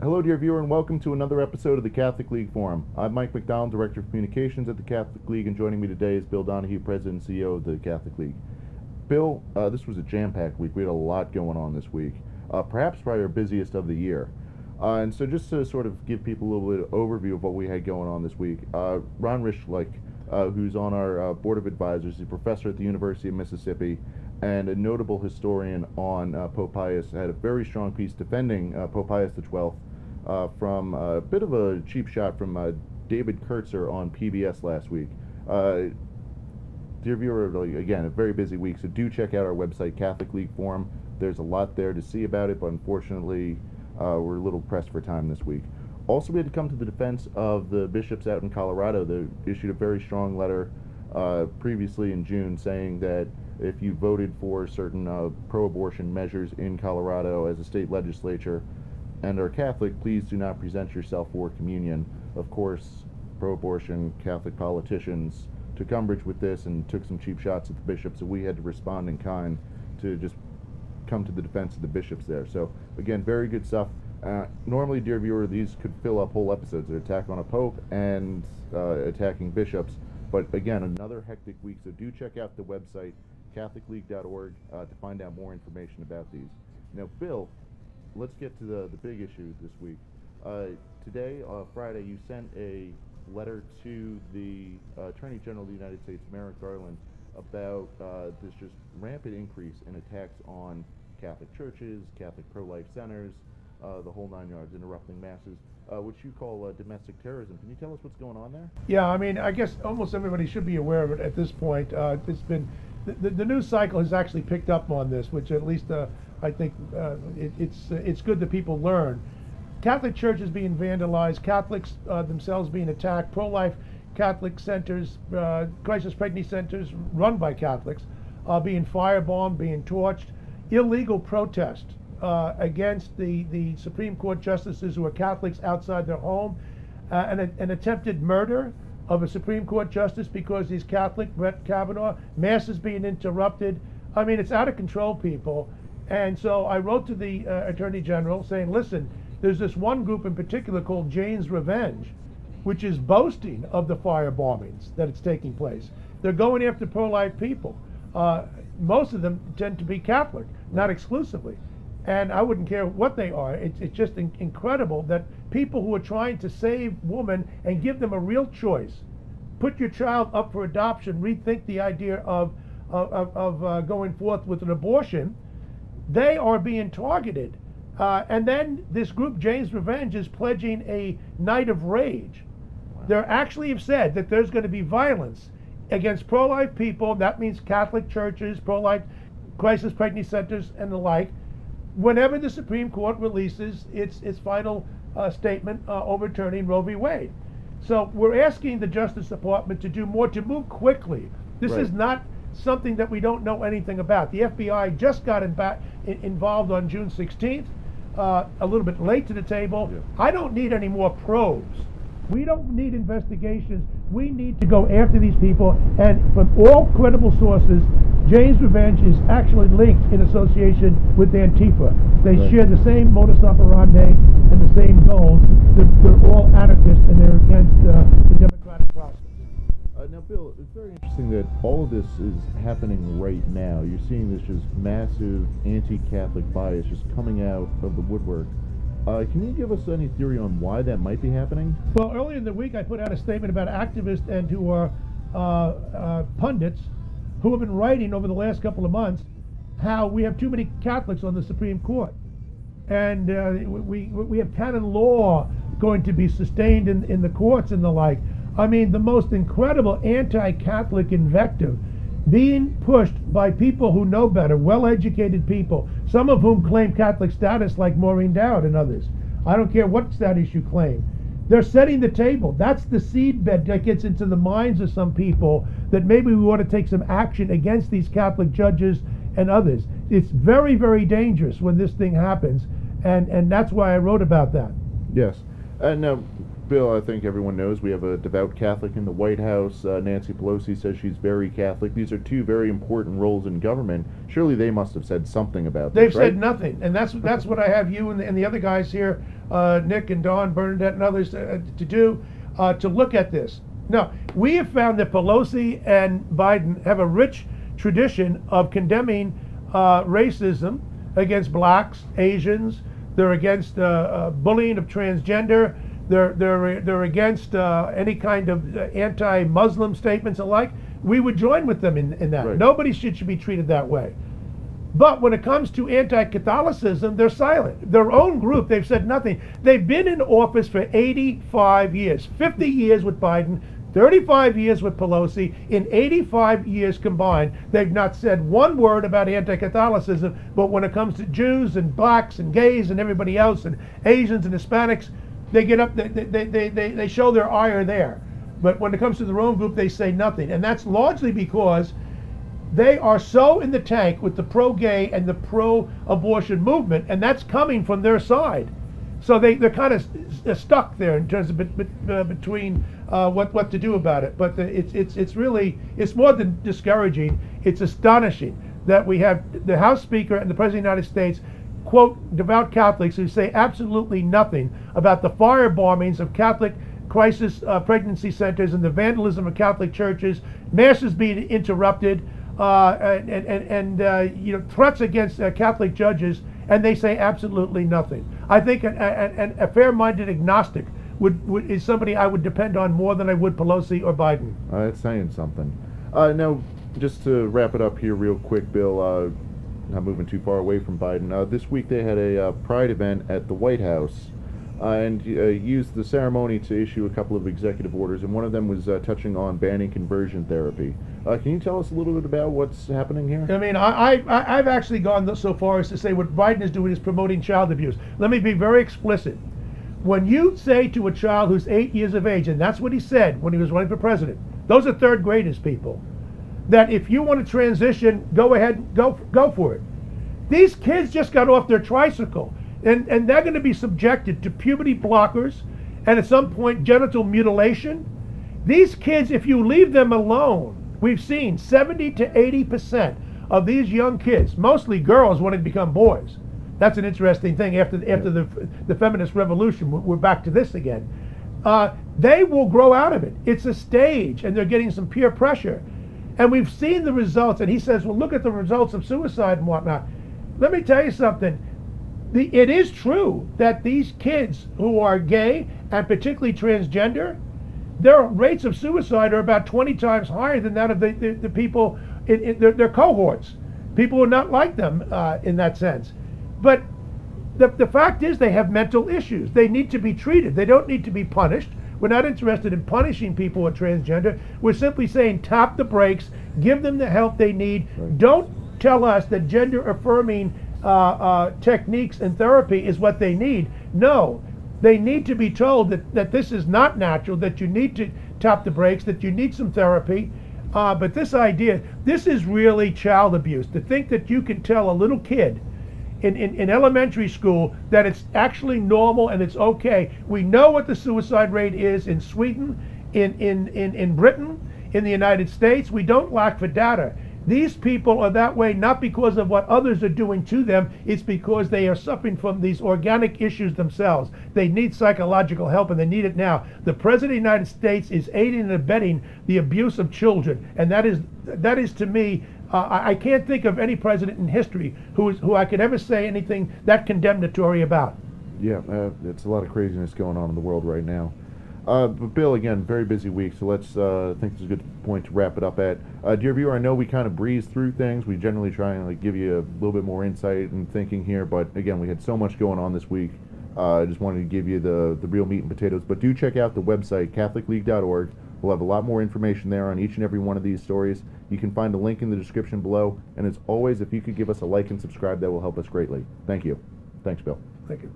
Hello, dear viewer, and welcome to another episode of the Catholic League Forum. I'm Mike McDonald, Director of Communications at the Catholic League, and joining me today is Bill Donohue, President and CEO of the Catholic League. Bill, this was a jam-packed week. We had a lot going on this week, perhaps probably our busiest of the year. And so just to sort of give people a little bit of overview of what we had going on this week, Ron Richlick, who's on our Board of Advisors, he's a professor at the University of Mississippi, and a notable historian on Pope Pius, had a very strong piece defending Pope Pius XII from a bit of a cheap shot from David Kurtzer on PBS last week. Dear viewer, again, a very busy week, so do check out our website, Catholic League Forum. There's a lot there to see about it, but unfortunately, we're a little pressed for time this week. Also, we had to come to the defense of the bishops out in Colorado. They issued a very strong letter previously in June saying that if you voted for certain pro-abortion measures in Colorado as a state legislature and are Catholic, please do not present yourself for communion. Of course, pro-abortion Catholic politicians took umbrage with this and took some cheap shots at the bishops, so we had to respond in kind to just come to the defense of the bishops there. So again, very good stuff. Normally, dear viewer, these could fill up whole episodes. They're attack on a pope and attacking bishops. But again, another hectic week, so do check out the website, catholicleague.org, to find out more information about these. Now, Bill, let's get to the big issue this week. Today, Friday, you sent a letter to the Attorney General of the United States, Merrick Garland, about this just rampant increase in attacks on Catholic churches, Catholic pro-life centers, the whole 9 yards, interrupting masses, which you call domestic terrorism. Can you tell us what's going on there? Yeah, I mean, I guess almost everybody should be aware of it at this point. It's been the news cycle has actually picked up on this, which at least I think it's good that people learn. Catholic churches being vandalized, Catholics themselves being attacked, pro-life Catholic centers, crisis pregnancy centers run by Catholics, being firebombed, being torched, illegal protest against the Supreme Court justices who are Catholics outside their home, an attempted murder of a Supreme Court justice because he's Catholic, Brett Kavanaugh, masses being interrupted. I mean, it's out of control, people. And so I wrote to the Attorney General saying, listen, there's this one group in particular called Jane's Revenge, which is boasting of the fire bombings that it's taking place. They're going after pro-life people. Most of them tend to be Catholic, not exclusively. And I wouldn't care what they are. It's just incredible that people who are trying to save women and give them a real choice, put your child up for adoption, rethink the idea of going forth with an abortion, they are being targeted. And then this group, Jane's Revenge, is pledging a night of rage. Wow. They actually have said that there's going to be violence against pro-life people. That means Catholic churches, pro-life crisis pregnancy centers, and the like, whenever the Supreme Court releases its final statement overturning Roe v. Wade. So we're asking the Justice Department to do more, to move quickly. This is not something that we don't know anything about. The FBI just got involved on June 16th, a little bit late to the table. Yeah. I don't need any more probes. We don't need investigations. We need to go after these people, and from all credible sources, Jane's Revenge is actually linked in association with Antifa. They share the same modus operandi and the same goals. They're all anarchists, and they're against the democratic process. Now, Bill, it's very interesting that all of this is happening right now. You're seeing this just massive anti-Catholic bias just coming out of the woodwork. Can you give us any theory on why that might be happening? Well, earlier in the week, I put out a statement about activists and who are pundits who have been writing over the last couple of months how we have too many Catholics on the Supreme Court. And we have canon law going to be sustained in the courts and the like. I mean, the most incredible anti-Catholic invective being pushed by people who know better, well-educated people, some of whom claim Catholic status like Maureen Dowd and others. I don't care what status you claim. They're setting the table. That's the seedbed that gets into the minds of some people that maybe we ought to take some action against these Catholic judges and others. It's very, very dangerous when this thing happens, and that's why I wrote about that. Yes. And now, Bill, I think everyone knows we have a devout Catholic in the White House. Nancy Pelosi says she's very Catholic. These are two very important roles in government. Surely they must have said something about this, They've said nothing, and that's what I have you and the other guys here Nick and Don, Bernadette, and others to do to look at this. Now, we have found that Pelosi and Biden have a rich tradition of condemning racism against blacks, Asians. They're against bullying of transgender. They're against any kind of anti-Muslim statements alike. We would join with them in that. Right. Nobody should be treated that way. But when it comes to anti-Catholicism, they're silent. Their own group, they've said nothing. They've been in office for 85 years, 50 years with Biden, 35 years with Pelosi. In 85 years combined, they've not said one word about anti-Catholicism. But when it comes to Jews and blacks and gays and everybody else and Asians and Hispanics, they get up, they show their ire there. But when it comes to their own group, they say nothing. And that's largely because they are so in the tank with the pro-gay and the pro-abortion movement, and that's coming from their side. So they're kind of stuck there in terms of between what to do about it. But it's really, it's more than discouraging. It's astonishing that we have the House Speaker and the President of the United States quote devout Catholics who say absolutely nothing about the fire bombings of Catholic crisis pregnancy centers and the vandalism of Catholic churches, masses being interrupted, and threats against Catholic judges, and they say absolutely nothing. I think a fair-minded agnostic is somebody I would depend on more than I would Pelosi or Biden. That's saying something. Now, just to wrap it up here real quick, Bill, not moving too far away from Biden, this week they had a Pride event at the White House and used the ceremony to issue a couple of executive orders, and one of them was touching on banning conversion therapy. Can you tell us a little bit about what's happening here? I mean, I've actually gone so far as to say what Biden is doing is promoting child abuse. Let me be very explicit. When you say to a child who's 8 years of age, and that's what he said when he was running for president, those are third graders, people, that if you want to transition, go ahead, go for it. These kids just got off their tricycle, and they're going to be subjected to puberty blockers and at some point genital mutilation. These kids, if you leave them alone, we've seen 70 to 80% of these young kids, mostly girls, want to become boys. That's an interesting thing. After the feminist revolution, we're back to this again. They will grow out of it. It's a stage, and they're getting some peer pressure. And we've seen the results. And he says, well, look at the results of suicide and whatnot. Let me tell you something. It is true that these kids who are gay and particularly transgender, their rates of suicide are about 20 times higher than that of the people in their cohorts. People who are not like them in that sense. But the fact is they have mental issues. They need to be treated. They don't need to be punished. We're not interested in punishing people who are transgender. We're simply saying tap the brakes, give them the help they need. Right. Don't tell us that gender-affirming techniques and therapy is what they need. No, they need to be told that this is not natural, that you need to tap the brakes, that you need some therapy. But this idea, this is really child abuse. To think that you can tell a little kid in elementary school that it's actually normal and it's okay. We know what the suicide rate is in Sweden, in Britain, in the United States. We don't lack for data. These people are that way not because of what others are doing to them. It's because they are suffering from these organic issues themselves. They need psychological help, and they need it now. The President of the United States is aiding and abetting the abuse of children, and that is to me, I can't think of any president in history who I could ever say anything that condemnatory about. Yeah, it's a lot of craziness going on in the world right now. But Bill, again, very busy week, so let's I think this is a good point to wrap it up at. Dear viewer, I know we kind of breeze through things. We generally try and give you a little bit more insight and thinking here, but again, we had so much going on this week. I just wanted to give you the real meat and potatoes. But do check out the website, CatholicLeague.org. We'll have a lot more information there on each and every one of these stories. You can find a link in the description below. And as always, if you could give us a like and subscribe, that will help us greatly. Thank you. Thanks, Bill. Thank you.